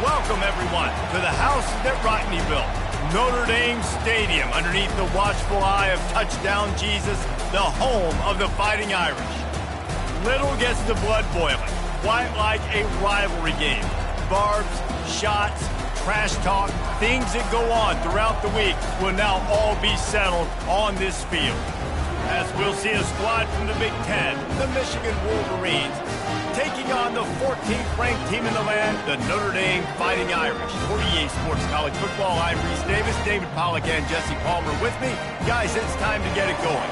Welcome, everyone, to the house that Rodney built, Notre Dame Stadium, underneath the watchful eye of Touchdown Jesus, the home of the Fighting Irish. Little gets the blood boiling, quite like a rivalry game. Barbs, shots, trash talk, things that go on throughout the week will now all be settled on this field. As we'll see a squad from the Big Ten, the Michigan Wolverines, taking on the 14th ranked team in the land, the Notre Dame Fighting Irish. For EA Sports College Football, I'm Reese Davis, David Pollack, and Jesse Palmer with me. Guys, it's time to get it going.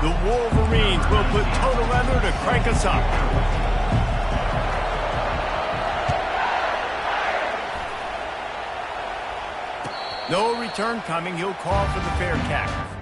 The Wolverines will put total leather to crank us up. No return coming. He'll call for the fair catch.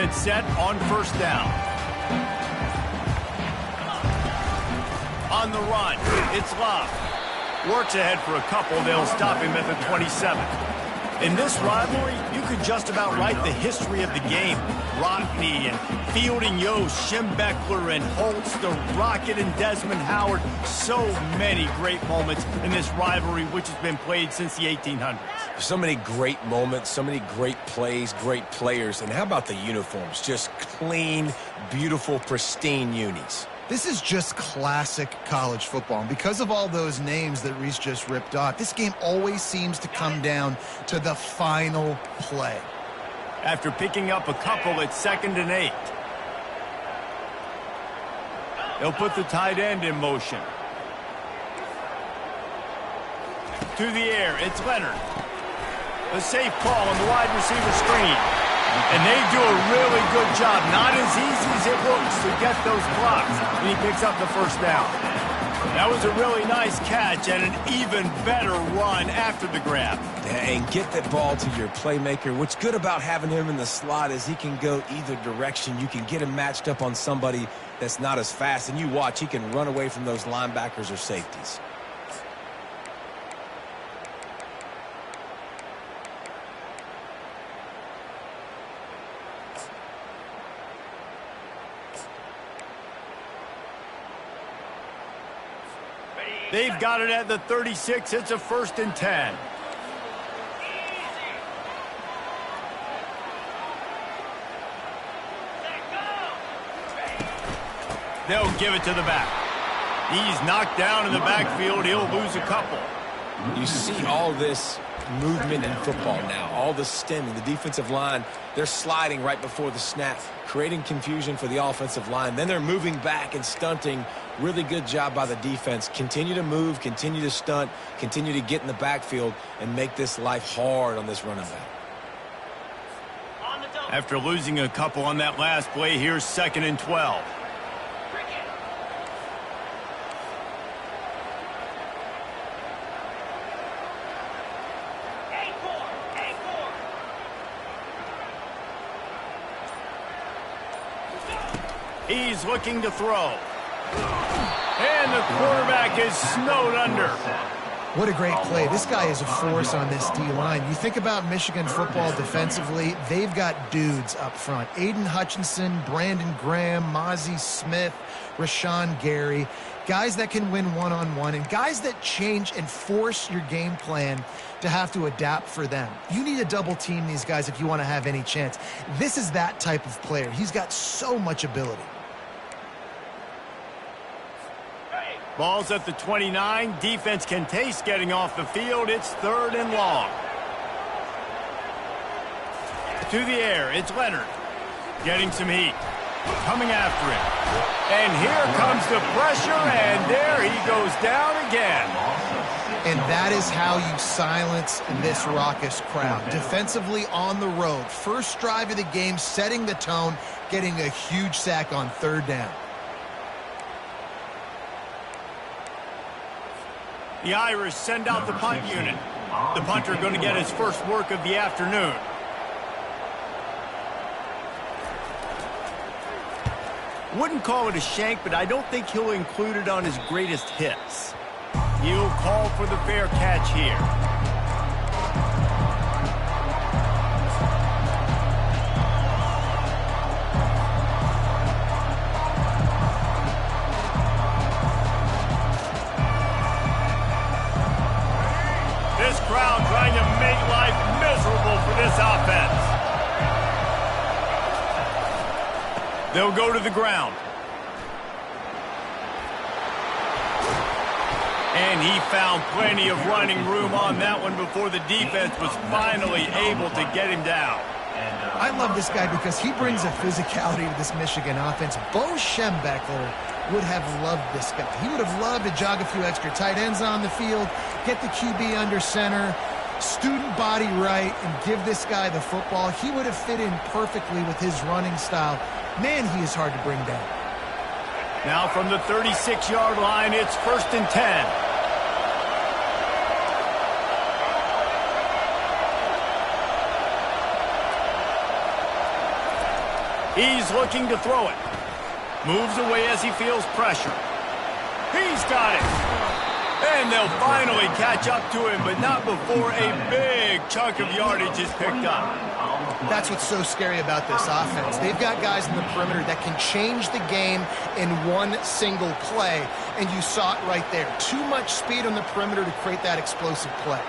Defense set on first down. On the run, it's Love. Works ahead for a couple. They'll stop him at the 27. In this rivalry, you could just about write the history of the game. Rodney and Fielding Yost, Schembechler and Holtz, the Rocket and Desmond Howard. So many great moments in this rivalry, which has been played since the 1800s. So many great moments, so many great plays, great players. And how about the uniforms? Just clean, beautiful, pristine unis. This is just classic college football. And because of all those names that Reese just ripped off, this game always seems to come down to the final play. After picking up a couple at 2nd and 8. They'll put the tight end in motion. To the air, it's Leonard. A safe call on the wide receiver screen. And they do a really good job. Not as easy as it looks to get those blocks. And he picks up the first down. That was a really nice catch and an even better run after the grab. And get that ball to your playmaker. What's good about having him in the slot is he can go either direction. You can get him matched up on somebody that's not as fast. And you watch, he can run away from those linebackers or safeties. They've got it at the 36. It's a 1st and 10. They'll give it to the back. He's knocked down in the backfield. He'll lose a couple. You see all this movement in football now, all the stemming, the defensive line, they're sliding right before the snap, creating confusion for the offensive line. Then they're moving back and stunting. Really good job by the defense. Continue to move, continue to stunt, continue to get in the backfield and make this life hard on this running back. After losing a couple on that last play, here's 2nd and 12. He's looking to throw. And the quarterback is snowed under. What a great play. This guy is a force on this D-line. You think about Michigan football defensively, they've got dudes up front. Aiden Hutchinson, Brandon Graham, Mozzie Smith, Rashawn Gary. Guys that can win one-on-one and guys that change and force your game plan to have to adapt for them. You need to double team these guys if you want to have any chance. This is that type of player. He's got so much ability. Ball's at the 29. Defense can taste getting off the field. It's 3rd and long. To the air, it's Leonard. Getting some heat. Coming after him. And here comes the pressure, and there he goes down again. And that is how you silence this raucous crowd. Defensively on the road. First drive of the game, setting the tone, getting a huge sack on 3rd down. The Irish send out the punt unit. The punter going to get his first work of the afternoon. Wouldn't call it a shank, but I don't think he'll include it on his greatest hits. He'll call for the fair catch here. This crowd trying to make life miserable for this offense. They'll go to the ground. And he found plenty of running room on that one before the defense was finally able to get him down. I love this guy because he brings a physicality to this Michigan offense. Bo Schembechler would have loved this guy. He would have loved to jog a few extra tight ends on the field, get the QB under center, student body right, and give this guy the football. He would have fit in perfectly with his running style. Man, he is hard to bring down. Now from the 36-yard line, it's 1st and 10. He's looking to throw it. Moves away as he feels pressure. He's got it. And they'll finally catch up to him, but not before a big chunk of yardage is picked up. That's what's so scary about this offense. They've got guys in the perimeter that can change the game in one single play, and you saw it right there. Too much speed on the perimeter to create that explosive play.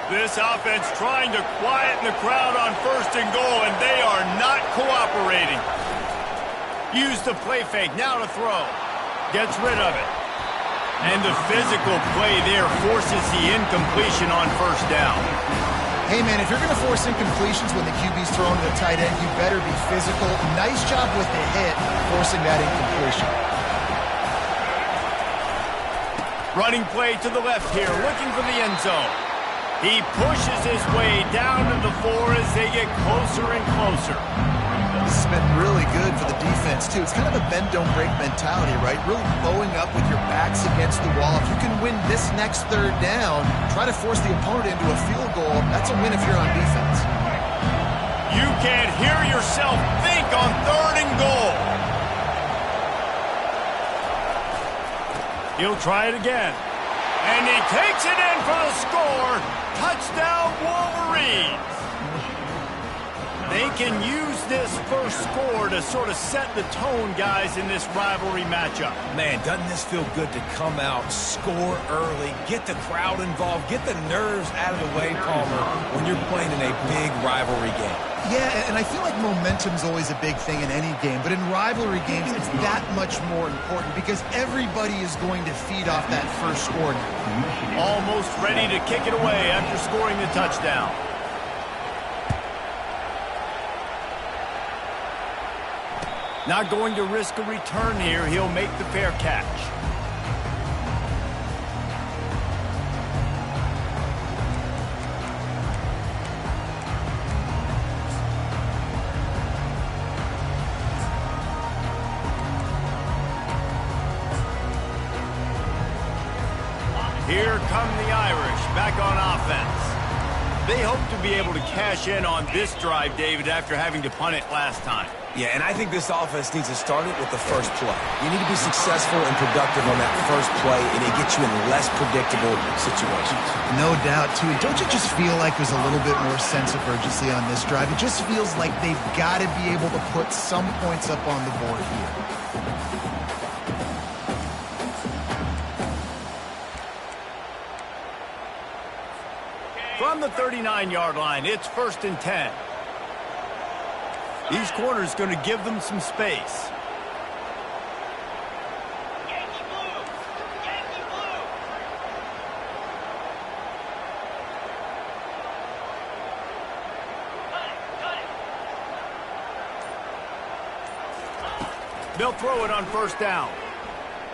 This offense trying to quieten the crowd on 1st and goal, and they are not cooperating. Use the play fake, now to throw. Gets rid of it. And the physical play there forces the incompletion on 1st down. Hey, man, if you're going to force incompletions when the QB's throwing to the tight end, you better be physical. Nice job with the hit, forcing that incompletion. Running play to the left here, looking for the end zone. He pushes his way down to the 4 as they get closer and closer. This has been really good for the defense, too. It's kind of a bend-don't-break mentality, right? Really bowing up with your backs against the wall. If you can win this next 3rd down, try to force the opponent into a field goal. That's a win if you're on defense. You can't hear yourself think on 3rd and goal. He'll try it again. And he takes it in for the score. Touchdown, Wolverines. They can use this first score to sort of set the tone, guys, in this rivalry matchup. Man, doesn't this feel good to come out, score early, get the crowd involved, get the nerves out of the way, Palmer, when you're playing in a big rivalry game? Yeah, and I feel like momentum's always a big thing in any game, but in rivalry games, it's that much more important because everybody is going to feed off that first score now. Almost ready to kick it away after scoring the touchdown. Not going to risk a return here. He'll make the fair catch. Here come the Irish back on offense. They hope to be able to cash in on this drive, David, after having to punt it last time. Yeah, and I think this offense needs to start it with the first play. You need to be successful and productive on that first play, and it gets you in less predictable situations. No doubt, too. Don't you just feel like there's a little bit more sense of urgency on this drive? It just feels like they've got to be able to put some points up on the board here. From the 39-yard line, it's 1st and 10. These corners going to give them some space. They'll throw it on 1st down.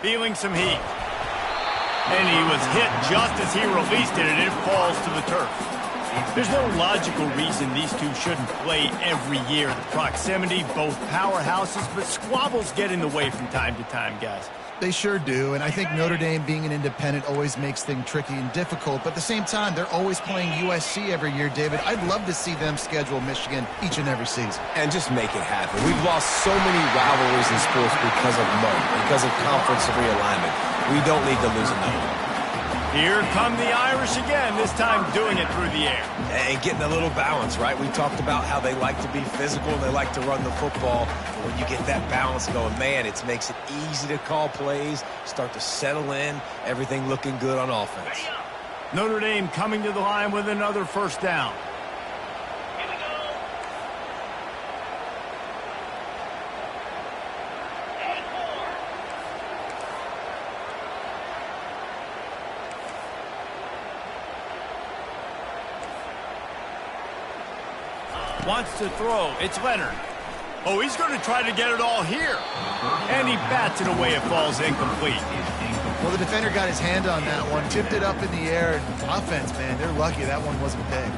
Feeling some heat. And he was hit just as he released it, and it falls to the turf. There's no logical reason these two shouldn't play every year. The proximity, both powerhouses, but squabbles get in the way from time to time, guys. They sure do, and I think Notre Dame being an independent always makes things tricky and difficult, but at the same time, they're always playing USC every year, David. I'd love to see them schedule Michigan each and every season. And just make it happen. We've lost so many rivalries in sports because of money, because of conference realignment. We don't need to lose another one. Here come the Irish again, this time doing it through the air. And getting a little balance, right? We talked about how they like to be physical and they like to run the football. When you get that balance going, man, it makes it easy to call plays, start to settle in, everything looking good on offense. Notre Dame coming to the line with another 1st down. Wants to throw. It's Leonard. Oh, he's going to try to get it all here. And he bats it away. It falls incomplete. Well, the defender got his hand on that one, tipped it up in the air. Offense, man, they're lucky that one wasn't picked.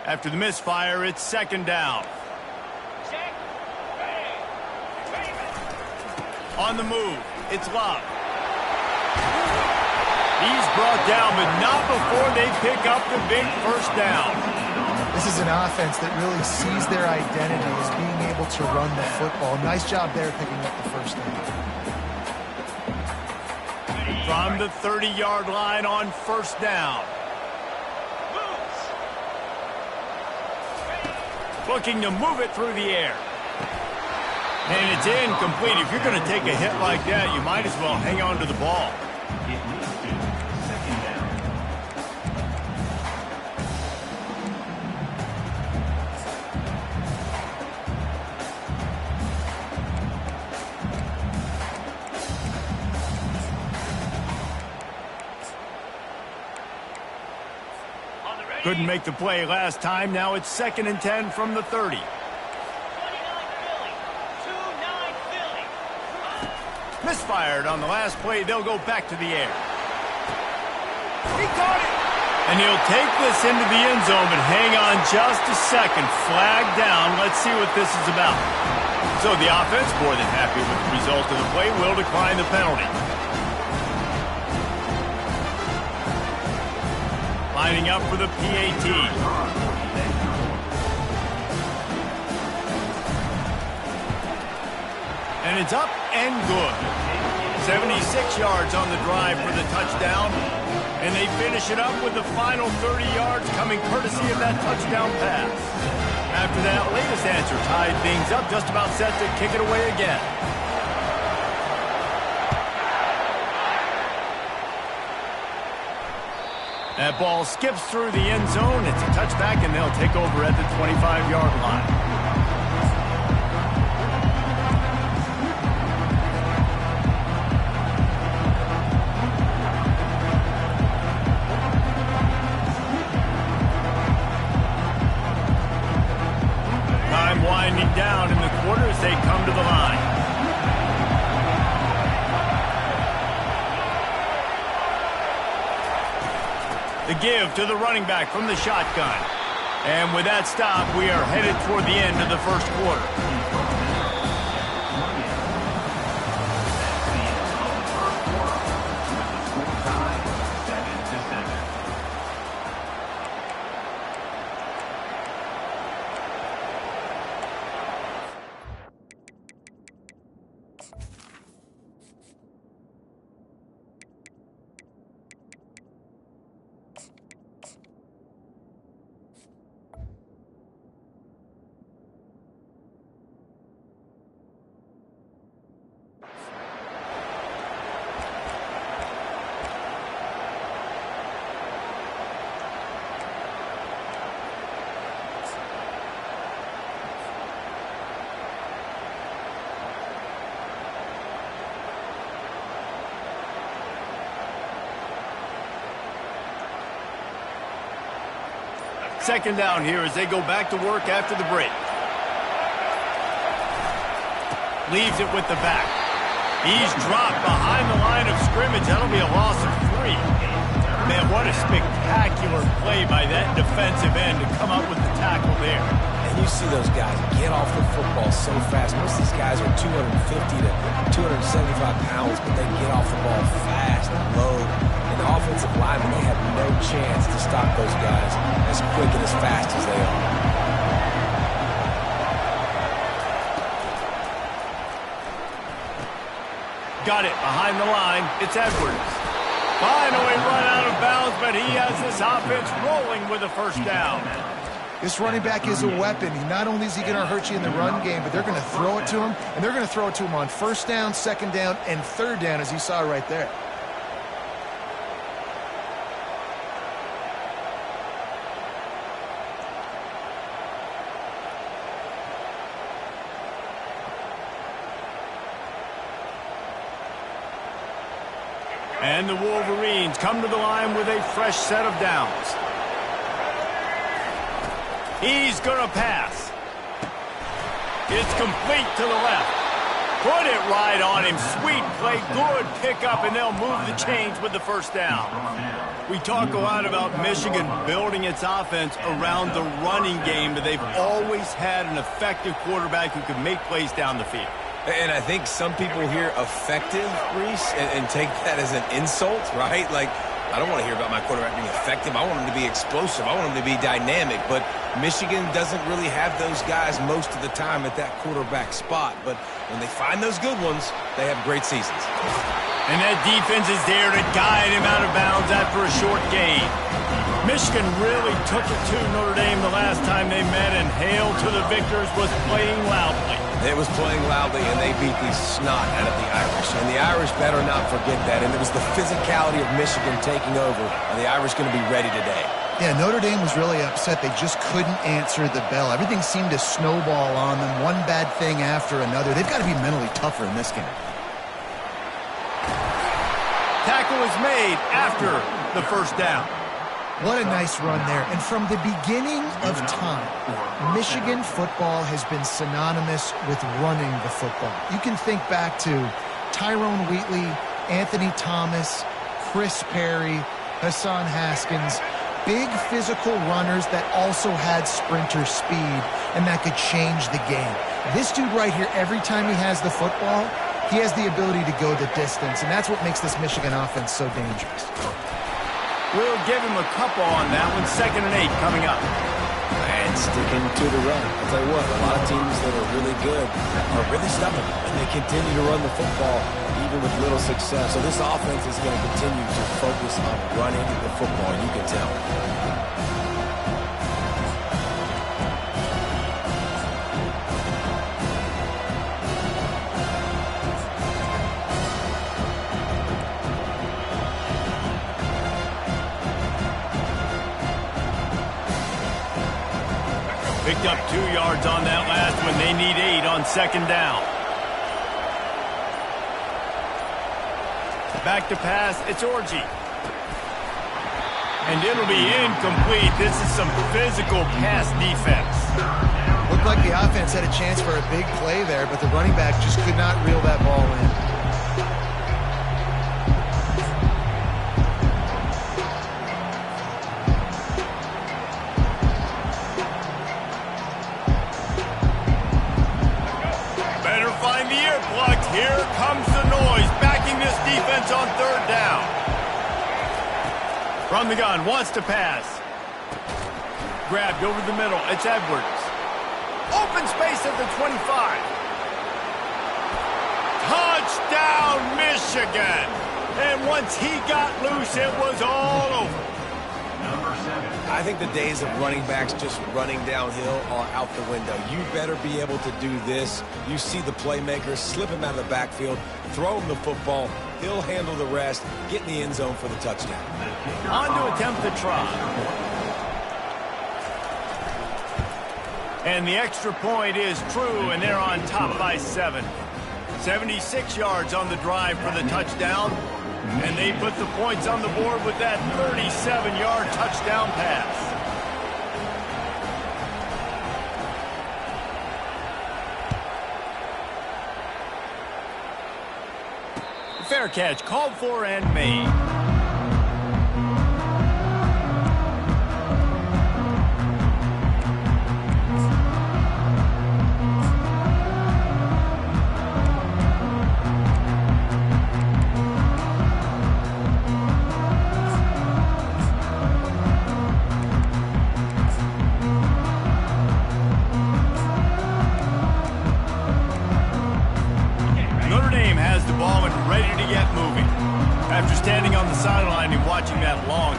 After the misfire, it's 2nd down. On the move, it's Love. He's brought down, but not before they pick up the big first down. This is an offense that really sees their identity as being able to run the football. Nice job there picking up the first down. From the 30-yard line on first down. Looking to move it through the air. And it's incomplete. If you're going to take a hit like that, you might as well hang on to the ball. Couldn't make the play last time. Now it's 2nd and 10 from the 30. Misfired on the last play. They'll go back to the air. He caught it. And he'll take this into the end zone, but hang on just a second. Flag down. Let's see what this is about. So the offense, more than happy with the result of the play, will decline the penalty. Lining up for the PAT. And it's up and good. 76 yards on the drive for the touchdown. And they finish it up with the final 30 yards coming courtesy of that touchdown pass. After that latest answer tied things up, just about set to kick it away again. That ball skips through the end zone. It's a touchback, and they'll take over at the 25-yard line. Time winding down in the quarter as they come to the line. The give to the running back from the shotgun. And with that stop, we are headed toward the end of the first quarter. Second down here as they go back to work after the break. Leaves it with the back. He's dropped behind the line of scrimmage. That'll be a loss of 3. Man, what a spectacular play by that defensive end to come up with the tackle there. And you see those guys get off the football so fast. Most of these guys are 250 to 275 pounds, but they get off the ball fast and low. And the offensive linemen, they have no chance to stop those guys as quick and as fast as they are. Got it behind the line. It's Edwards. Finally run out of bounds, but he has this offense rolling with a first down. This running back is a weapon. Not only is he going to hurt you in the run game, but they're going to throw it to him, and they're going to throw it to him on first down, second down, and third down, as you saw right there. And the Wolverines come to the line with a fresh set of downs. He's going to pass. It's complete to the left. Put it right on him. Sweet play, good pickup, and they'll move the chains with the first down. We talk a lot about Michigan building its offense around the running game, but they've always had an effective quarterback who can make plays down the field. And I think some people hear effective, Reese, and take that as an insult, right? Like, I don't want to hear about my quarterback being effective. I want him to be explosive. I want him to be dynamic. But Michigan doesn't really have those guys most of the time at that quarterback spot. But when they find those good ones, they have great seasons. And that defense is there to guide him out of bounds after a short gain. Michigan really took it to Notre Dame the last time they met, and Hail to the Victors was playing loudly. It was playing loudly, and they beat the snot out of the Irish. And the Irish better not forget that. And it was the physicality of Michigan taking over. Are the Irish going to be ready today? Yeah, Notre Dame was really upset. They just couldn't answer the bell. Everything seemed to snowball on them, one bad thing after another. They've got to be mentally tougher in this game. Tackle is made after the first down. What a nice run there. And from the beginning of time, Michigan football has been synonymous with running the football. You can think back to Tyrone Wheatley, Anthony Thomas, Chris Perry, Hassan Haskins, big physical runners that also had sprinter speed and that could change the game. This dude right here, every time he has the football, he has the ability to go the distance, and that's what makes this Michigan offense so dangerous. We'll give him a couple on that one. 2nd and 8 coming up. And sticking to the run. I'll tell you what, a lot of teams that are really good are really stubborn, and they continue to run the football even with little success. So this offense is going to continue to focus on running the football, you can tell. Picked up 2 yards on that last one. They need 8 on 2nd down. Back to pass. It's Orji. And it'll be incomplete. This is some physical pass defense. Looked like the offense had a chance for a big play there, but the running back just could not reel that ball in. Here comes the noise, backing this defense on 3rd down. From the gun, wants to pass. Grabbed over the middle, it's Edwards. Open space at the 25. Touchdown, Michigan! And once he got loose, it was all over. I think the days of running backs just running downhill are out the window. You better be able to do this. You see the playmakers, slip him out of the backfield, throw him the football, he'll handle the rest, get in the end zone for the touchdown. On to attempt the try. And the extra point is true, and they're on top by 7. 76 yards on the drive for the touchdown. And they put the points on the board with that 37-yard touchdown pass. Fair catch called for and made.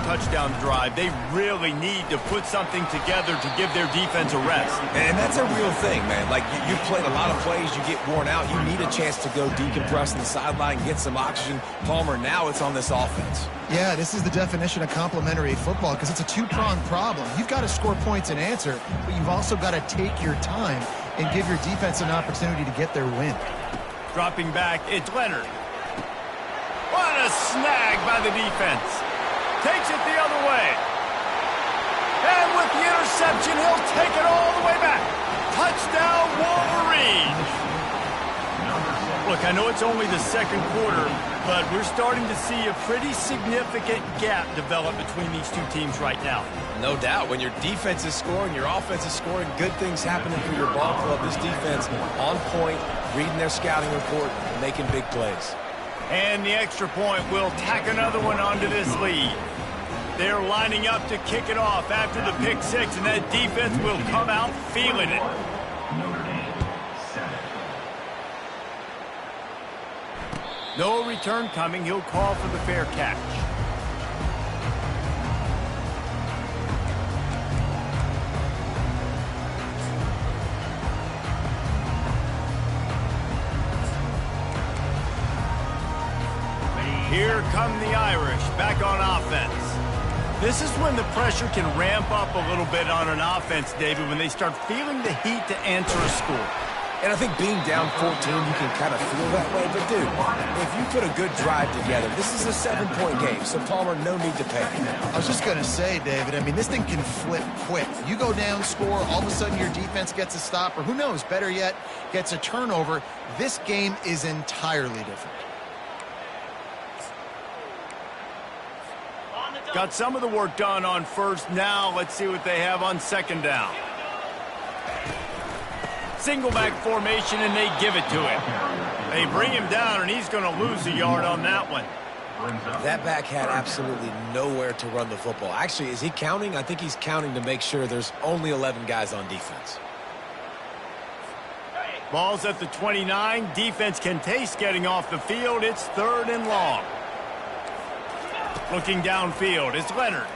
Touchdown drive. They really need to put something together to give their defense a rest. And that's a real thing, man. Like, you've played a lot of plays, you get worn out, you need a chance to go decompress on the sideline, get some oxygen. Palmer, now it's on this offense. Yeah, this is the definition of complementary football because it's a two-pronged problem. You've got to score points and answer, but you've also got to take your time and give your defense an opportunity to get their win. Dropping back, it's Leonard. What a snag by the defense. Takes it the other way. And with the interception, he'll take it all the way back. Touchdown, Wolverine. Look, I know it's only the 2nd quarter, but we're starting to see a pretty significant gap develop between these two teams right now. No doubt. When your defense is scoring, your offense is scoring, good things happening for your ball club. This defense on point, reading their scouting report, making big plays. And the extra point will tack another one onto this lead. They're lining up to kick it off after the pick six, and that defense will come out feeling it. No return coming. He'll call for the fair catch. Here come the Irish back on offense. This is when the pressure can ramp up a little bit on an offense, David, when they start feeling the heat to answer a score. And I think being down 14, you can kind of feel that way. But, dude, if you put a good drive together, this is a 7-point game. So, Palmer, no need to panic. I was just going to say, David, I mean, this thing can flip quick. You go down, score, all of a sudden your defense gets a stop, or who knows, better yet, gets a turnover. This game is entirely different. Got some of the work done on first. Now let's see what they have on second down. Single back formation, and they give it to him. They bring him down, and he's going to lose a yard on that one. That back had absolutely nowhere to run the football. Actually, is he counting? I think he's counting to make sure there's only 11 guys on defense. Ball's at the 29. Defense can taste getting off the field. It's 3rd and long. Looking downfield, it's Leonard.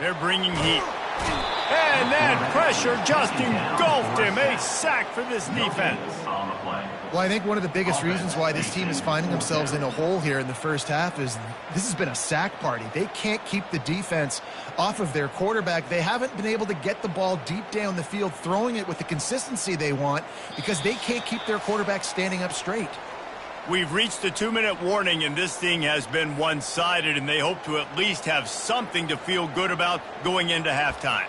They're bringing heat. And that pressure just engulfed him. A sack for this defense. Well, I think one of the biggest reasons why this team is finding themselves in a hole here in the first half is this has been a sack party. They can't keep the defense off of their quarterback. They haven't been able to get the ball deep down the field, throwing it with the consistency they want because they can't keep their quarterback standing up straight. We've reached the 2-minute warning, and this thing has been one-sided, and they hope to at least have something to feel good about going into halftime.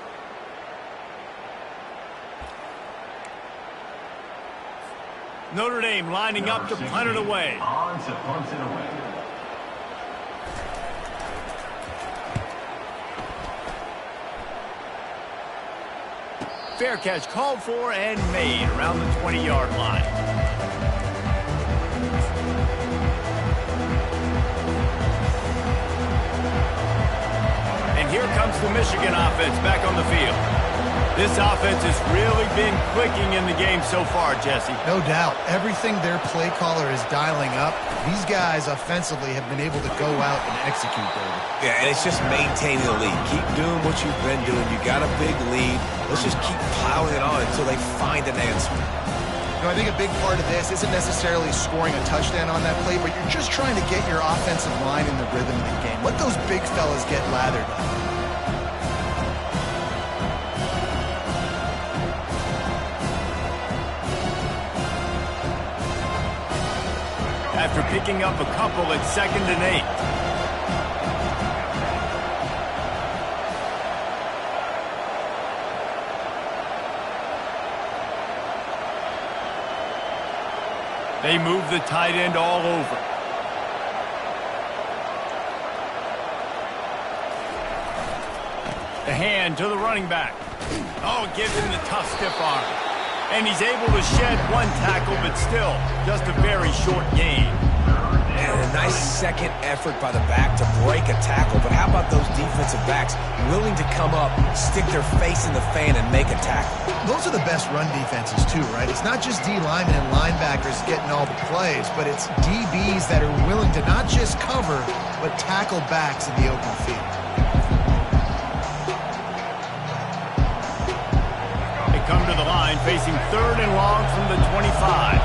Notre Dame lining up to punt it away. Fair catch called for and made around the 20-yard line. And here comes the Michigan offense back on the field. This offense has really been clicking in the game so far, Jesse. No doubt. Everything their play caller is dialing up, these guys offensively have been able to go out and execute, David. Yeah, and it's just maintaining the lead. Keep doing what you've been doing. You got a big lead. Let's just keep piling it on until they find an answer. You know, I think a big part of this isn't necessarily scoring a touchdown on that play, but you're just trying to get your offensive line in the rhythm of the game. Let those big fellas get lathered up. After picking up a couple at 2nd and 8. They move the tight end all over. The hand to the running back. Oh, gives him the tough stiff arm. And he's able to shed one tackle, but still just a very short gain. And a nice second effort by the back to break a tackle. But how about those defensive backs willing to come up, stick their face in the fan, and make a tackle? Those are the best run defenses too, right? It's not just D linemen and linebackers getting all the plays, but it's DBs that are willing to not just cover, but tackle backs in the open field. Come to the line, facing 3rd and long from the 25.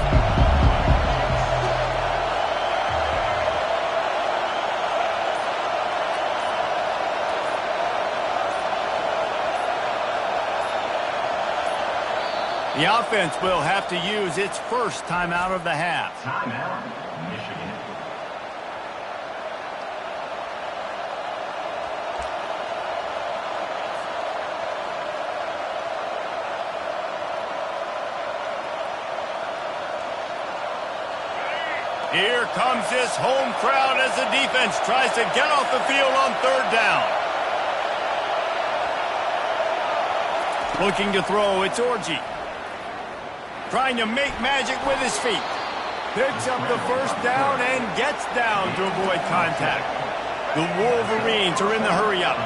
The offense will have to use its first timeout of the half. Timeout, Michigan. Here comes this home crowd as the defense tries to get off the field on third down. Looking to throw, it's Orji. Trying to make magic with his feet. Picks up the first down and gets down to avoid contact. The Wolverines are in the hurry-up.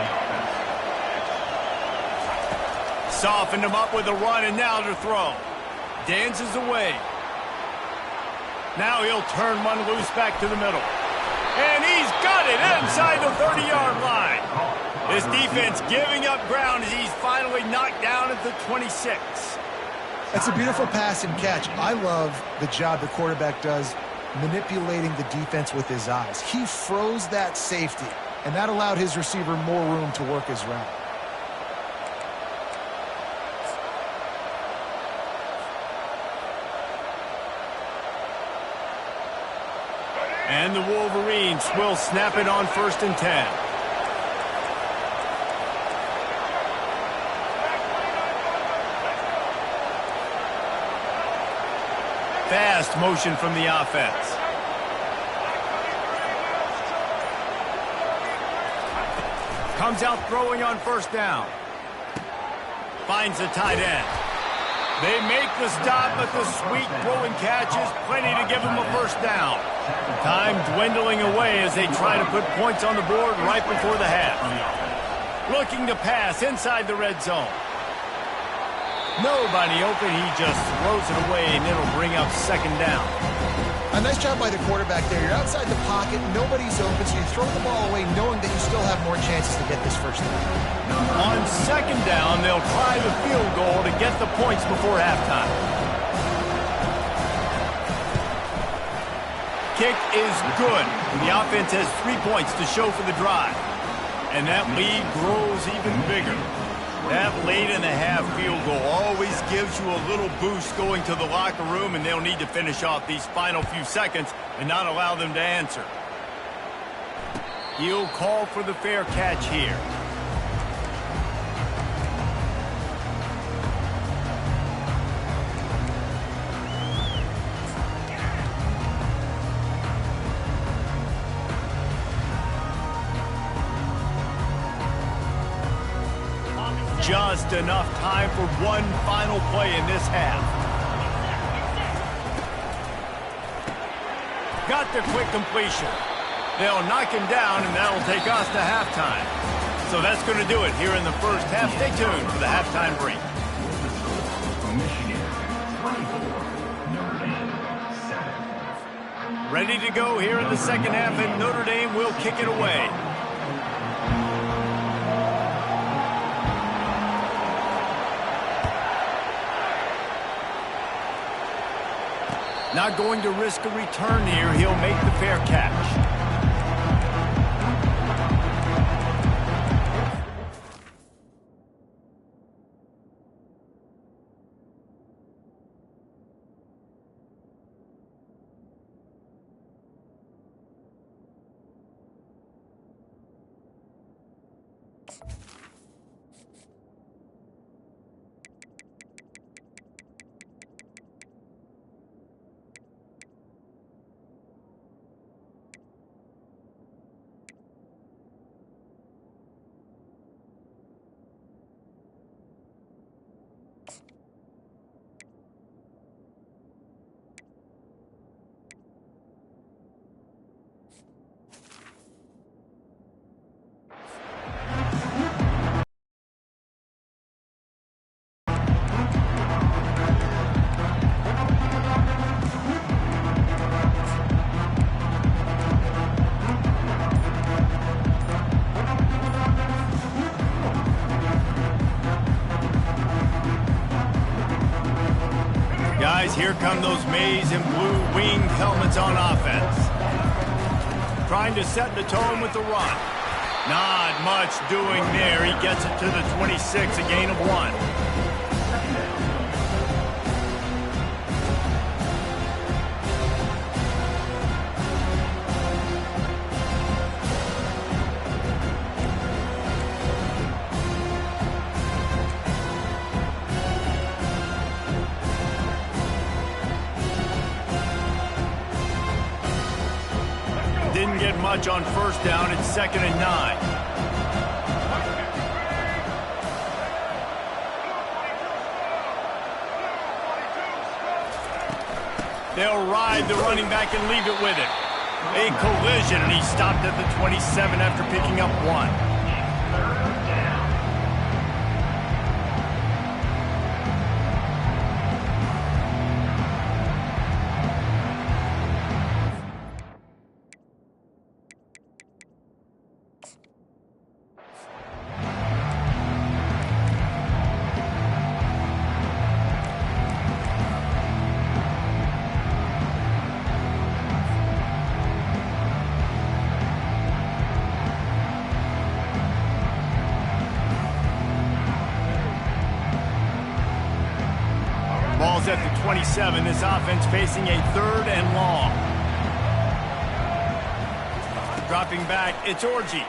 Softened him up with a run, and now to throw. Dances away. Now he'll turn one loose back to the middle. And he's got it inside the 30-yard line. This defense giving up ground as he's finally knocked down at the 26. That's a beautiful pass and catch. I love the job the quarterback does manipulating the defense with his eyes. He froze that safety, and that allowed his receiver more room to work his route. And the Wolverines will snap it on 1st and 10. Fast motion from the offense. Comes out throwing on 1st down. Finds the tight end. They make the stop, but the sweet throwing catch is plenty to give them a 1st down. Time dwindling away as they try to put points on the board right before the half. Looking to pass inside the red zone. Nobody open, he just throws it away, and it'll bring up 2nd down. A nice job by the quarterback there. You're outside the pocket, nobody's open, so you throw the ball away knowing that you still have more chances to get this 1st down. On 2nd down, they'll try the field goal to get the points before halftime. Kick is good. The offense has 3 points to show for the drive. And that lead grows even bigger. That late-in-the-half field goal always gives you a little boost going to the locker room, and they'll need to finish off these final few seconds and not allow them to answer. He'll call for the fair catch here. Just enough time for one final play in this half. Got the quick completion. They'll knock him down, and that'll take us to halftime. So that's going to do it here in the first half. Stay tuned for the halftime break. Michigan 24, Notre Dame 7. Ready to go here in the second half, and Notre Dame will kick it away. Not going to risk a return here. He'll make the fair catch. Guys, here come those maize and blue winged helmets on offense. Trying to set the tone with the run. Not much doing there. He gets it to the 26, a gain of 1. didn't get much on first down. It's 2nd and 9. They'll ride the running back and leave it with it. A collision, and he stopped at the 27 after picking up 1. Ball's at the 27. This offense facing a 3rd and long. Dropping back, it's Orji.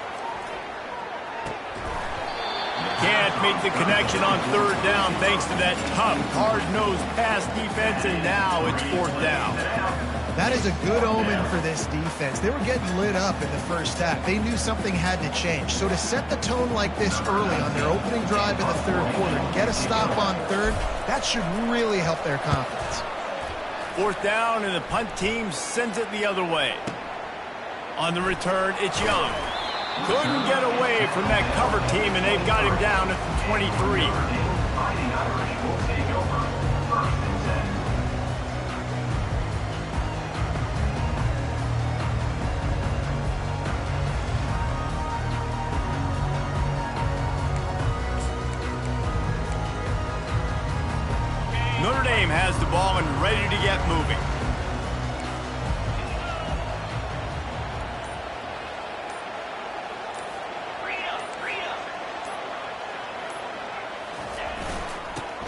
Can't make the connection on 3rd down thanks to that tough, hard-nosed pass defense, and now it's 4th down. That is a good omen for this defense. They were getting lit up in the first half. They knew something had to change. So to set the tone like this early on their opening drive in the 3rd quarter and get a stop on 3rd, that should really help their confidence. 4th down, and the punt team sends it the other way. On the return, it's Young. Couldn't get away from that cover team, and they've got him down at the 23. Notre Dame has the ball and ready to get moving.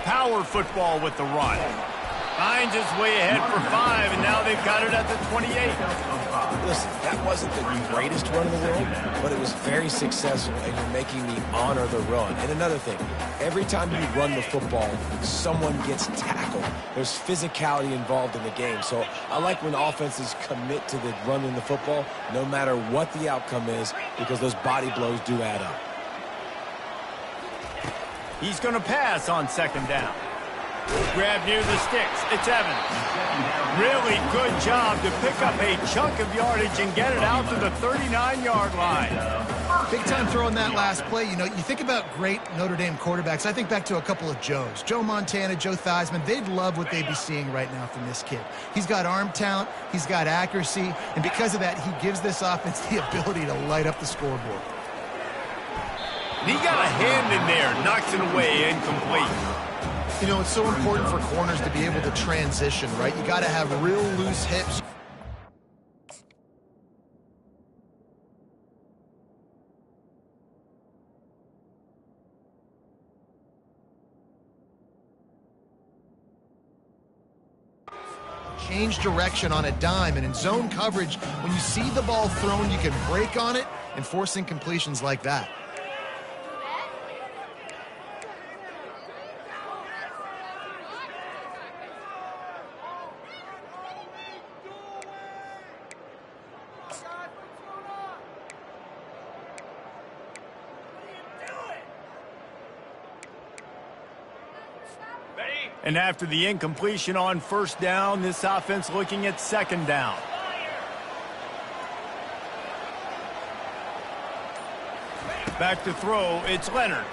Power football with the run. Finds his way ahead for 5, and now they've got it at the 28. Listen, that wasn't the greatest run in the world, but it was very successful, and you're making me honor the run. And another thing, every time you run the football, someone gets tackled. There's physicality involved in the game. So I like when offenses commit to the running the football, no matter what the outcome is, because those body blows do add up. He's going to pass on 2nd down. Grab near the sticks. It's Evans. Really good job to pick up a chunk of yardage and get it out to the 39-yard line. Big time throw in that last play. You know, you think about great Notre Dame quarterbacks. I think back to a couple of Joes. Joe Montana, Joe Theismann. They'd love what they'd be seeing right now from this kid. He's got arm talent. He's got accuracy. And because of that, he gives this offense the ability to light up the scoreboard. He got a hand in there. Knocks it away. Incomplete. You know, it's so important for corners to be able to transition, right? You got to have real loose hips. Change direction on a dime, and in zone coverage, when you see the ball thrown, you can break on it and force incompletions like that. And after the incompletion on 1st down, this offense looking at 2nd down. Back to throw, it's Leonard.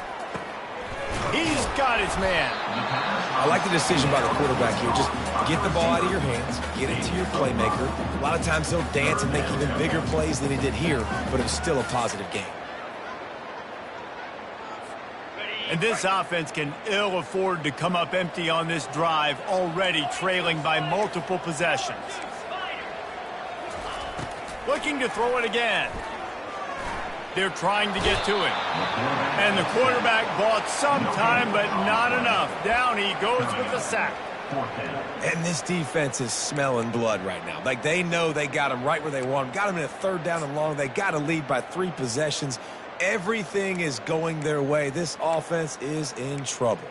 He's got his man. I like the decision by the quarterback here. Just get the ball out of your hands, get it to your playmaker. A lot of times he'll dance and make even bigger plays than he did here, but it was still a positive game. And this offense can ill afford to come up empty on this drive, already trailing by multiple possessions. Looking to throw it again. They're trying to get to it. And the quarterback bought some time, but not enough. Down he goes with the sack. And this defense is smelling blood right now. Like, they know they got him right where they want him. Got him in a 3rd down and long. They got to lead by 3 possessions. Everything is going their way. This offense is in trouble.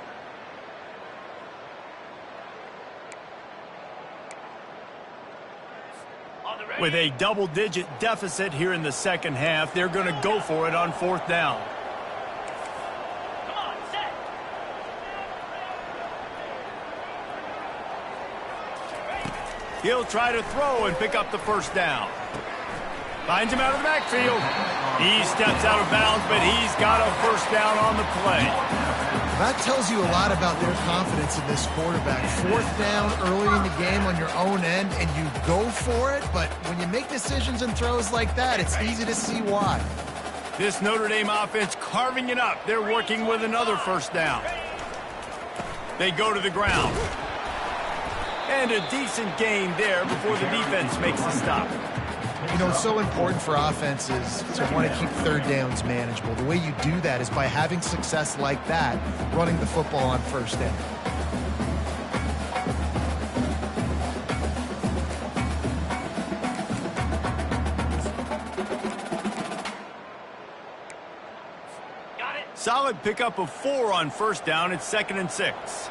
With a double-digit deficit here in the second half, they're going to go for it on 4th down. He'll try to throw and pick up the 1st down. Finds him out of the backfield. He steps out of bounds, but he's got a 1st down on the play. That tells you a lot about their confidence in this quarterback. 4th down early in the game on your own end, and you go for it, but when you make decisions and throws like that, it's easy to see why. This Notre Dame offense carving it up. They're working with another 1st down. They go to the ground. And a decent gain there before the defense makes the stop. You know, it's so important for offenses to want to keep 3rd downs manageable. The way you do that is by having success like that, running the football on 1st down. Solid pickup of 4 on 1st down. It's 2nd and 6.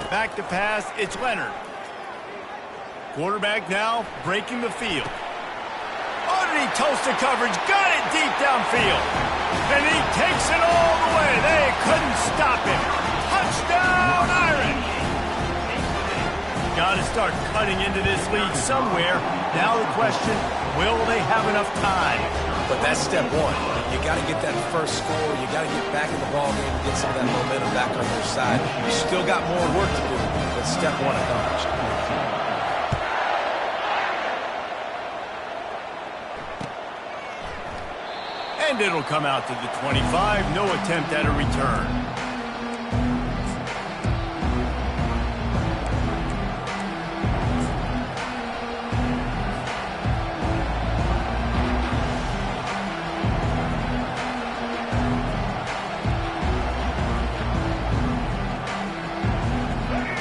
Back to pass, it's Leonard. Quarterback now breaking the field. Underneath toasted coverage, got it deep downfield. And he takes it all the way. They couldn't stop him. Touchdown, Irish! Got to start cutting into this lead somewhere. Now the question, will they have enough time? But that's step 1. You got to get that first score. You got to get back in the ball game and get some of that momentum back on your side. You still got more work to do, but step 1 accomplished. And it'll come out to the 25. No attempt at a return.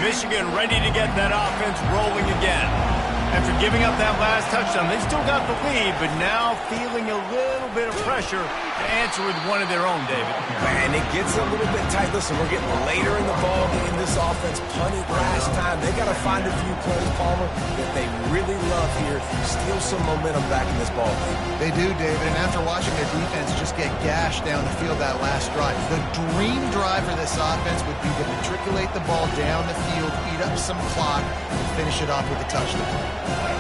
Michigan ready to get that offense rolling again. After giving up that last touchdown, they still got the lead, but now feeling a little bit of pressure to answer with one of their own, David. And it gets a little bit tight. Listen, we're getting later in the ball game. This offense punted last time. They got to find a few plays, Palmer, that they really love here. Steal some momentum back in this ball game. They do, David, and after watching their defense just get gashed down the field that last drive, the dream drive for this offense would be to matriculate the ball down the field, eat up some clock, and finish it off with a touchdown.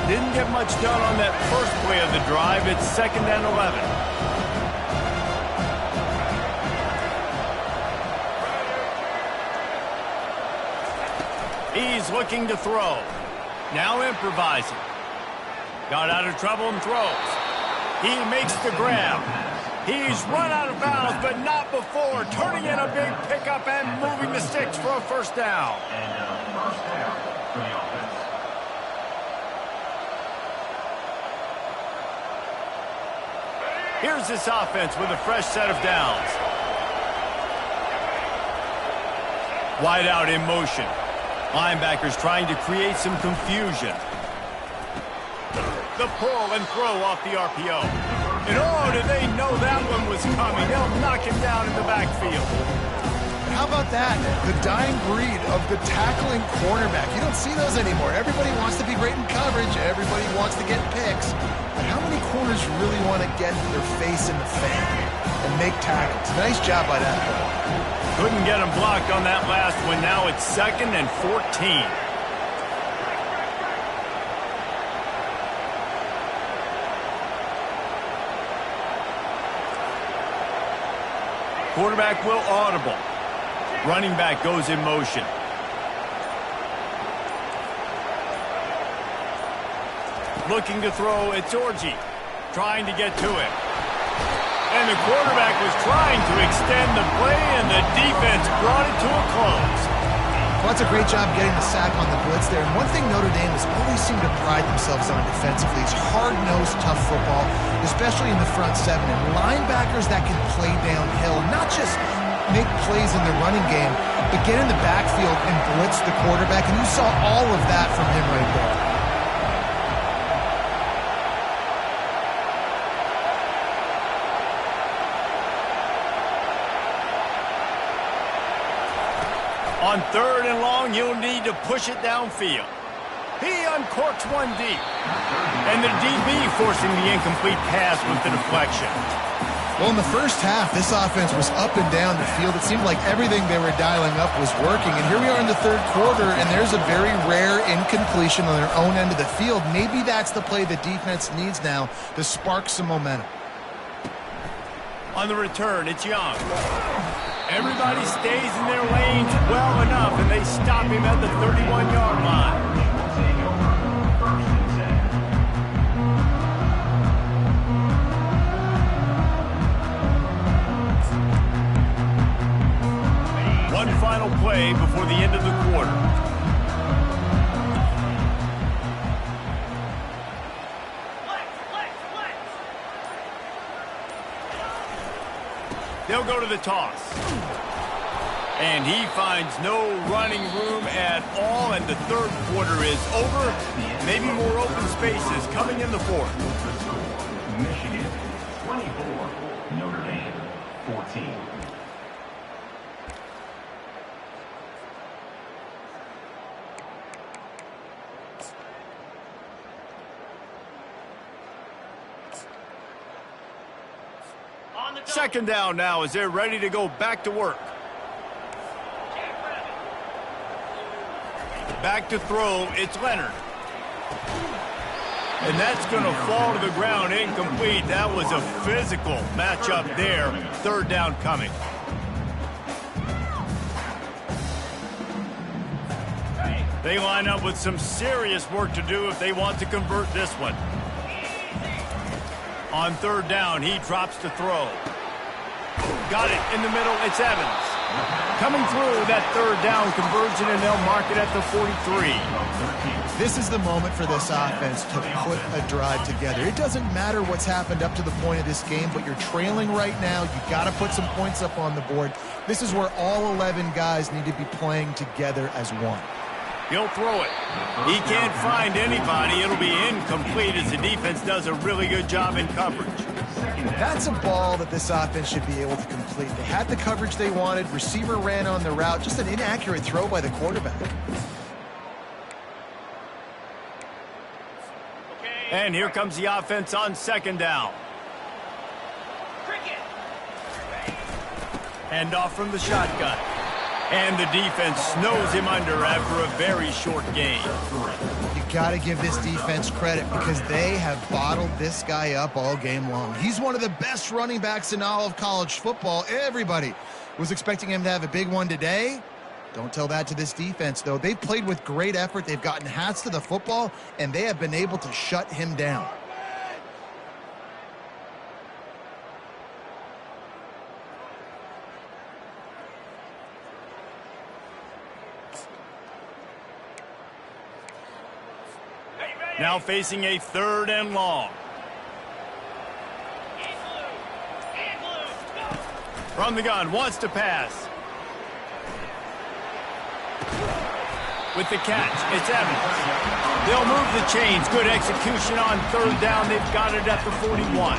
Didn't get much done on that first play of the drive. It's 2nd and 11. He's looking to throw. Now improvising. Got out of trouble and throws. He makes the grab. He's run out of bounds, but not before. Turning in a big pickup and moving the sticks for a 1st down. And 1st down for the offense. Here's this offense with a fresh set of downs. Wide out in motion. Linebackers trying to create some confusion. The pull and throw off the RPO. And oh, did they know that one was coming? They'll knock him down in the backfield. How about that? The dying breed of the tackling cornerback. You don't see those anymore. Everybody wants to be great in coverage. Everybody wants to get picks. But how many corners really want to get their face in the fan and make tackles? Nice job by that player. Couldn't get him blocked on that last one. Now it's 2nd and 14. Quarterback will audible. Running back goes in motion. Looking to throw, it's Orji. Trying to get to it. And the quarterback was trying to extend the play, and the defense brought it to a close. Well, that's a great job getting the sack on the blitz there. And one thing Notre Dame has always seemed to pride themselves on defensively is hard-nosed, tough football, especially in the front 7. And linebackers that can play downhill, not just make plays in the running game, but get in the backfield and blitz the quarterback. And you saw all of that from him right there. On 3rd and long, he'll need to push it downfield. He uncorks one deep. And the DB forcing the incomplete pass with the deflection. Well, in the first half, this offense was up and down the field. It seemed like everything they were dialing up was working. And here we are in the 3rd quarter, and there's a very rare incompletion on their own end of the field. Maybe that's the play the defense needs now to spark some momentum. On the return, it's Young. Everybody stays in their lanes well enough, and they stop him at the 31-yard line. One final play before the end of the quarter. They'll go to the toss. And he finds no running room at all, and the 3rd quarter is over. Maybe more open spaces coming in the 4th. Michigan 24, Notre Dame 14. Second down now as they're ready to go back to work. Back to throw, it's Leonard. And that's going to fall to the ground incomplete. That was a physical matchup there. 3rd down coming. They line up with some serious work to do if they want to convert this one. On 3rd down, he drops to throw. Got it in the middle, it's Evans. Coming through that 3rd down conversion, and they'll mark it at the 43. This is the moment for this offense to put a drive together. It doesn't matter what's happened up to the point of this game, but you're trailing right now. You've got to put some points up on the board. This is where all 11 guys need to be playing together as one. He'll throw it. He can't find anybody. It'll be incomplete as the defense does a really good job in coverage. That's a ball that this offense should be able to complete. They had the coverage they wanted. Receiver ran on the route. Just an inaccurate throw by the quarterback. And here comes the offense on 2nd down. Hand off from the shotgun. And the defense snows him under after a very short game. You got to give this defense credit because they have bottled this guy up all game long. He's one of the best running backs in all of college football. Everybody was expecting him to have a big one today. Don't tell that to this defense, though. They've played with great effort. They've gotten hats to the football, and they have been able to shut him down. Now facing a 3rd and long. From the gun, wants to pass. With the catch, it's Evans. They'll move the chains. Good execution on 3rd down. They've got it at the 41.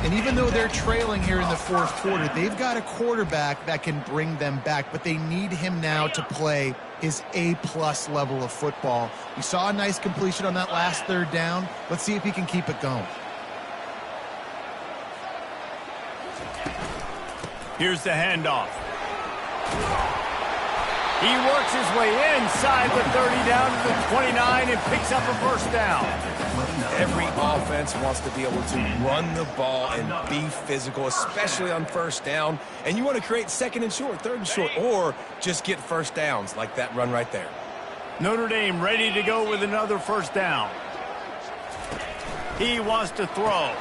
And even though they're trailing here in the 4th quarter, they've got a quarterback that can bring them back, but they need him now to play his A-plus level of football. We saw a nice completion on that last 3rd down. Let's see if he can keep it going. Here's the handoff. He works his way inside the 30 down to the 29 and picks up a 1st down. Every offense wants to be able to run the ball and be physical, especially on 1st down. And you want to create 2nd and short, 3rd and short, or just get 1st downs like that run right there. Notre Dame ready to go with another 1st down. He wants to throw.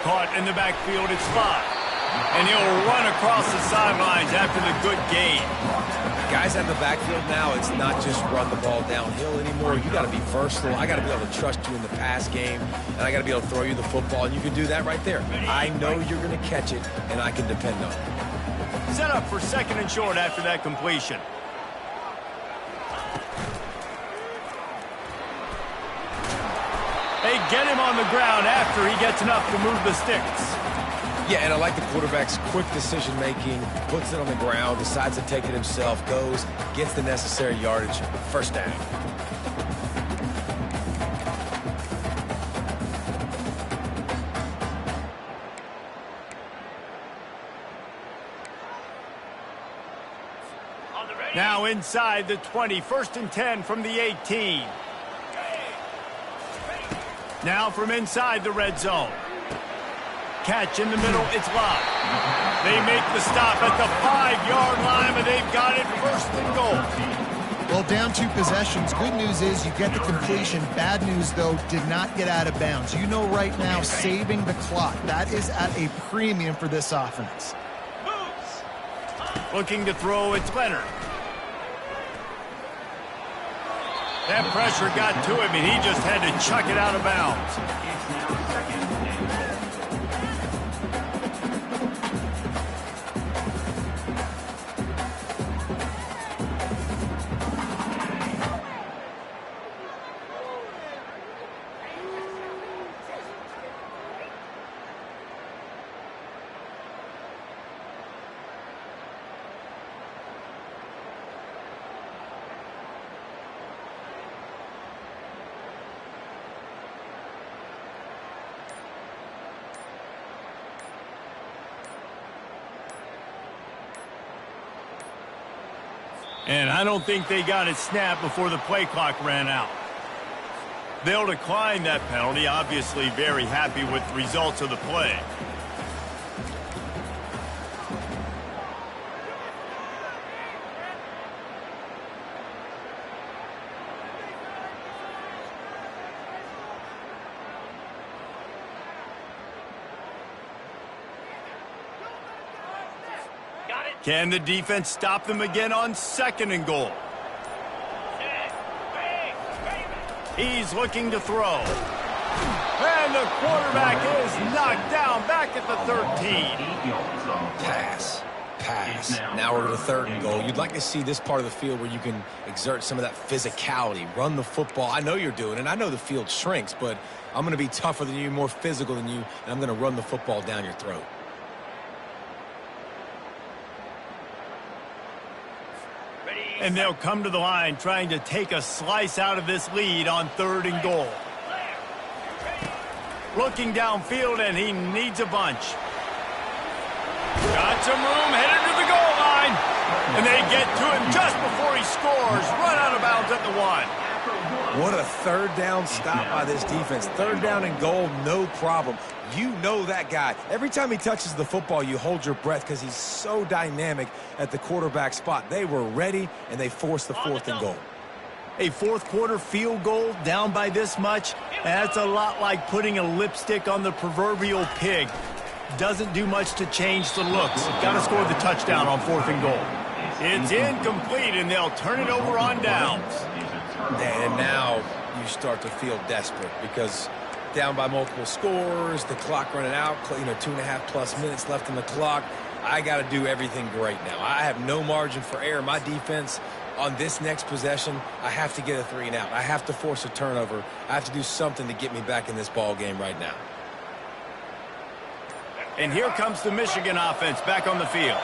Caught in the backfield, it's Spot. And he'll run across the sidelines after the good gain. Guys at the backfield now, it's not just run the ball downhill anymore. You got to be versatile. I got to be able to trust you in the pass game, and I got to be able to throw you the football, and you can do that right there. I know you're going to catch it, and I can depend on it. Set up for 2nd and short after that completion. They get him on the ground after he gets enough to move the sticks. Yeah, and I like the quarterback's quick decision-making, puts it on the ground, decides to take it himself, goes, gets the necessary yardage, first down. Now inside the 20, 1st and 10 from the 18. Now from inside the red zone. Catch in the middle, it's locked. They make the stop at the 5-yard line, but they've got it 1st and goal. Well, down 2 possessions. Good news is you get the completion. Bad news, though, did not get out of bounds. You know right now, saving the clock, that is at a premium for this offense. Looking to throw, it's Leonard. That pressure got to him, and he just had to chuck it out of bounds. And I don't think they got it snapped before the play clock ran out. They'll decline that penalty, obviously very happy with the results of the play. Can the defense stop them again on 2nd and goal? He's looking to throw. And the quarterback is knocked down back at the 13. Pass. Now we're to 3rd and goal. You'd like to see this part of the field where you can exert some of that physicality, run the football. I know you're doing it. I know the field shrinks, but I'm going to be tougher than you, more physical than you, and I'm going to run the football down your throat. And they'll come to the line trying to take a slice out of this lead on 3rd and goal. Looking downfield, and he needs a bunch. Got some room, headed to the goal line. And they get to him just before he scores. Run out of bounds at the 1. What a 3rd down stop by this defense. 3rd down and goal, no problem. You know that guy. Every time he touches the football, you hold your breath because he's so dynamic at the quarterback spot. They were ready, and they forced the 4th and goal. A 4th quarter field goal down by this much, that's a lot like putting a lipstick on the proverbial pig. Doesn't do much to change the looks. Got to score the touchdown on 4th and goal. It's incomplete, and they'll turn it over on downs. And now you start to feel desperate because down by multiple scores, the clock running out, 2.5+ minutes left on the clock. I got to do everything great now. I have no margin for error. My defense on this next possession, I have to get a 3 and out. I have to force a turnover. I have to do something to get me back in this ball game right now. And here comes the Michigan offense back on the field.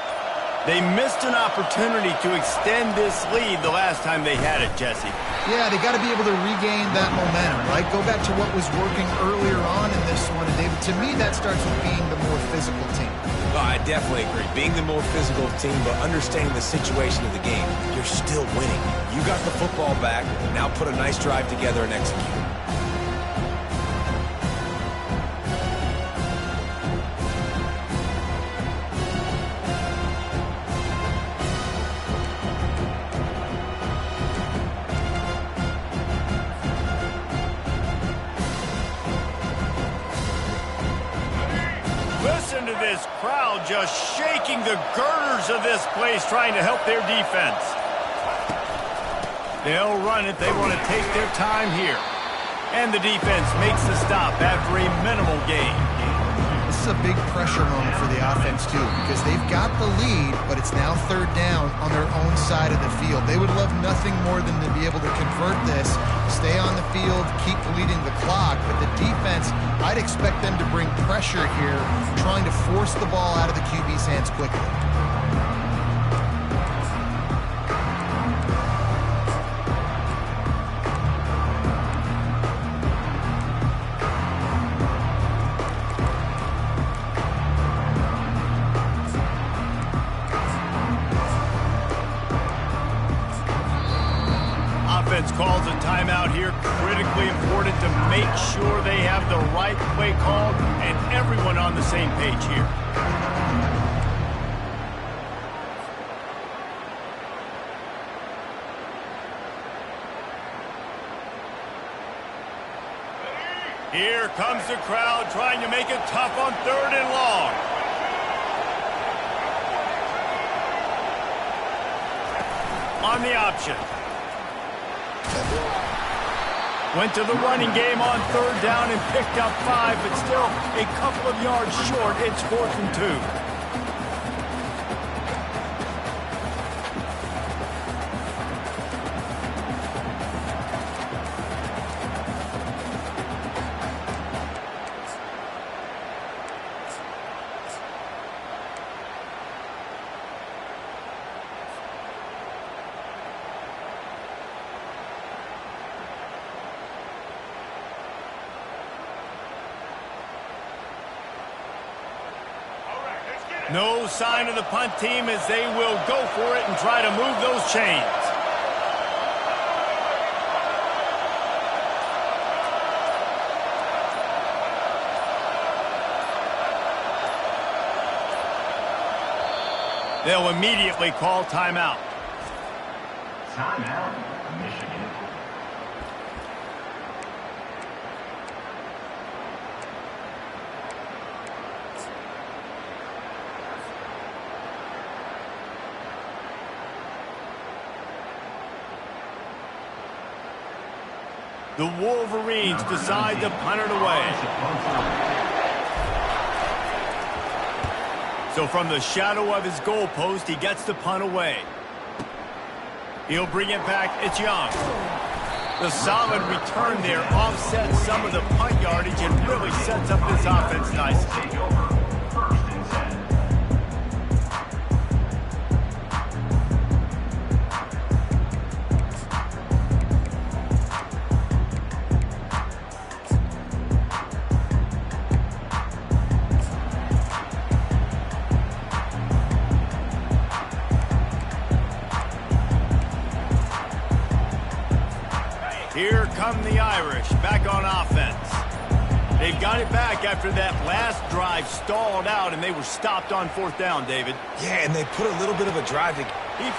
They missed an opportunity to extend this lead the last time they had it, Jesse. Yeah, they got to be able to regain that momentum, right? Go back to what was working earlier on in this one. And David, to me, that starts with being the more physical team. Oh, I definitely agree. Being the more physical team, but understanding the situation of the game, you're still winning. You got the football back. Now put a nice drive together and execute. Listen to this crowd just shaking the girders of this place trying to help their defense. They'll run it. They want to take their time here. And the defense makes the stop after a minimal gain. This is a big pressure moment for the offense, too, because they've got the lead, but it's now third down on their own side of the field. They would love nothing more than to be able to convert this, stay on the field, keep bleeding the clock, but the defense, I'd expect them to bring pressure here, trying to force the ball out of the QB's hands quickly. Calls a timeout here, critically important to make sure they have the right play called and everyone on the same page here. Here comes the crowd trying to make it tough on 3rd and long. On the option. Went to the running game on 3rd down and picked up 5, but still a couple of yards short. It's 4th and 2. No sign of the punt team as they will go for it and try to move those chains. They'll immediately call timeout. Timeout, Michigan. The Wolverines decide to punt it away. So from the shadow of his goalpost, he gets the punt away. He'll bring it back. It's Young. The solid return there offsets some of the punt yardage and really sets up this offense nicely. Here come the Irish back on offense. They've got it back after that last drive stalled out and they were stopped on 4th down, David. Yeah, and they put a little bit of a drive. He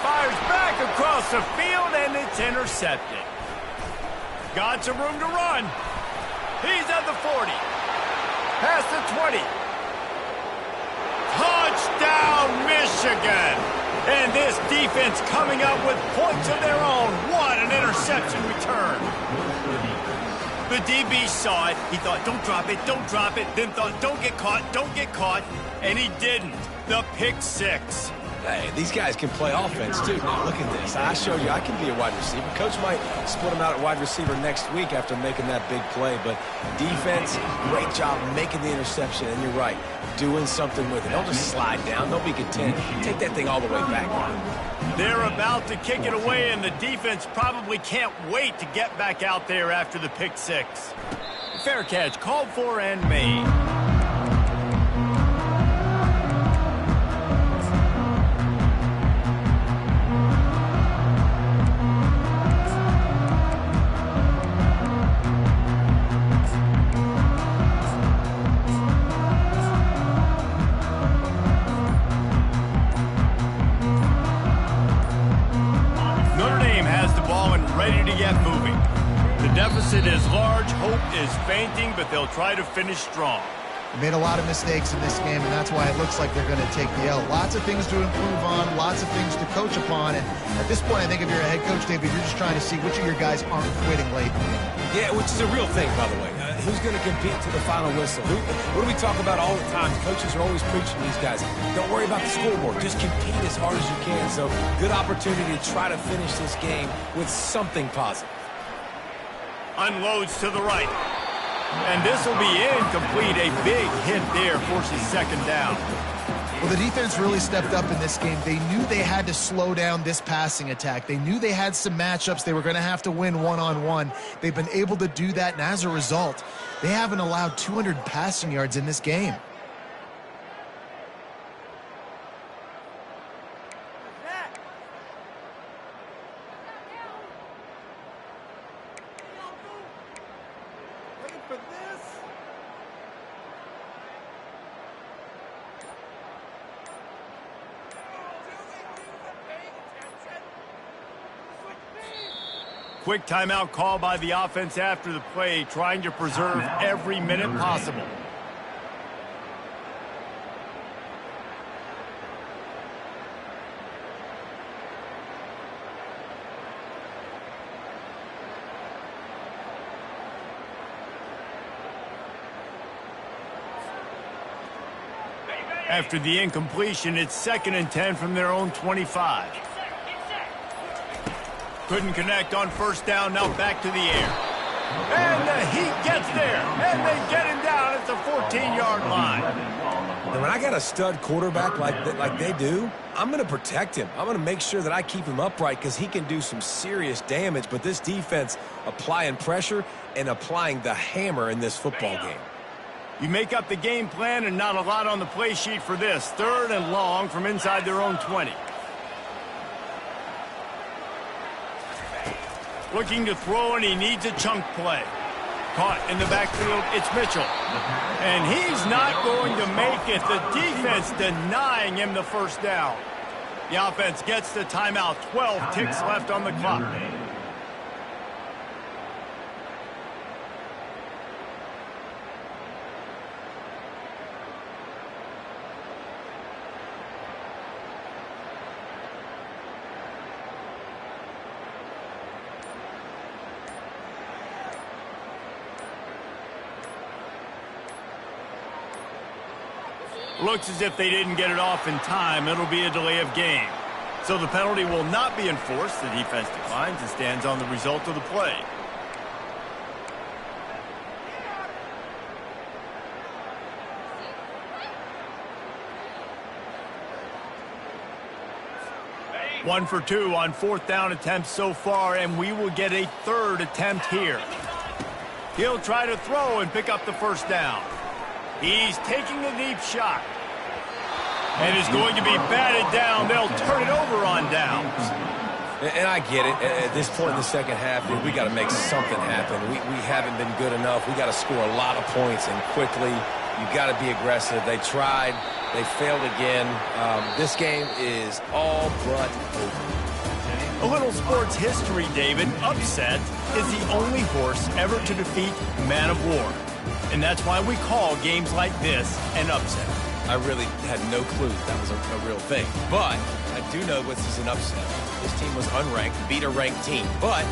fires back across the field and it's intercepted. Got some room to run. He's at the 40. Past the 20. Touchdown, Michigan! And this defense coming up with points of their own. What an interception return. The DB saw it. He thought, don't drop it, don't drop it. Then thought, don't get caught. And he didn't. The pick 6. Hey, these guys can play offense, too. Now, look at this. I showed you I can be a wide receiver. Coach might split him out at wide receiver next week after making that big play. But defense, great job making the interception. And you're right, doing something with it. Don't just slide down. Don't be content. Take that thing all the way back. They're about to kick it away, and the defense probably can't wait to get back out there after the pick 6. Fair catch called for and made. Deficit is large, hope is fainting, but they'll try to finish strong. They made a lot of mistakes in this game, and that's why it looks like they're going to take the L. Lots of things to improve on, lots of things to coach upon, and at this point, I think if you're a head coach, David, you're just trying to see which of your guys aren't quitting late. Yeah, which is a real thing, by the way. Who's going to compete to the final whistle? What do we talk about all the time? Coaches are always preaching to these guys. Don't worry about the scoreboard. Just compete as hard as you can. So good opportunity to try to finish this game with something positive. Unloads to the right. And this will be incomplete. A big hit there forces second down. Well, the defense really stepped up in this game. They knew they had to slow down this passing attack. They knew they had some matchups they were going to have to win one-on-one. They've been able to do that, and as a result, they haven't allowed 200 passing yards in this game. Quick timeout call by the offense after the play, trying to preserve every minute possible. After the incompletion, it's 2nd and 10 from their own 25. Couldn't connect on first down, now back to the air. And the Heat gets there, and they get him down at the 14-yard line. And when I got a stud quarterback like they do, I'm going to protect him. I'm going to make sure that I keep him upright because he can do some serious damage. But this defense applying pressure and applying the hammer in this football game. You make up the game plan and not a lot on the play sheet for this. 3rd and long from inside their own 20. Looking to throw, and he needs a chunk play. Caught in the backfield, it's Mitchell. And he's not going to make it. The defense denying him the first down. The offense gets the timeout. 12 ticks left on the clock. Looks as if they didn't get it off in time. It'll be a delay of game. So the penalty will not be enforced. The defense declines and stands on the result of the play. One for 2 on 4th down attempts so far, and we will get a 3rd attempt here. He'll try to throw and pick up the first down. He's taking the deep shot. And is going to be batted down. They'll turn it over on downs. And I get it. At this point in the second half, we got to make something happen. We haven't been good enough. We got to score a lot of points and quickly. You got to be aggressive. They tried. They failed again. This game is all but over. A little sports history, David. Upset is the only horse ever to defeat Man of War. And that's why we call games like this an upset. I really had no clue that was a real thing. But I do know this is an upset. This team was unranked, beat a ranked team. But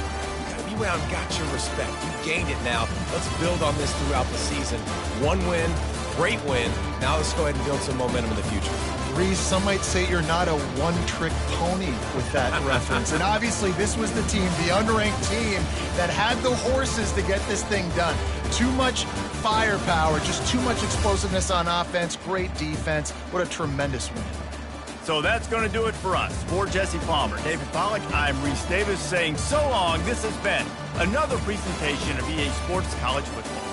you went out and got your respect. You gained it now. Let's build on this throughout the season. One win, great win. Now let's go ahead and build some momentum in the future. Reese, some might say you're not a one-trick pony with that reference. And obviously this was the team, the unranked team, that had the horses to get this thing done. Too much firepower, just too much explosiveness on offense, great defense. What a tremendous win. So that's going to do it for us. For Jesse Palmer, David Pollack, I'm Reese Davis saying so long. This has been another presentation of EA Sports College Football.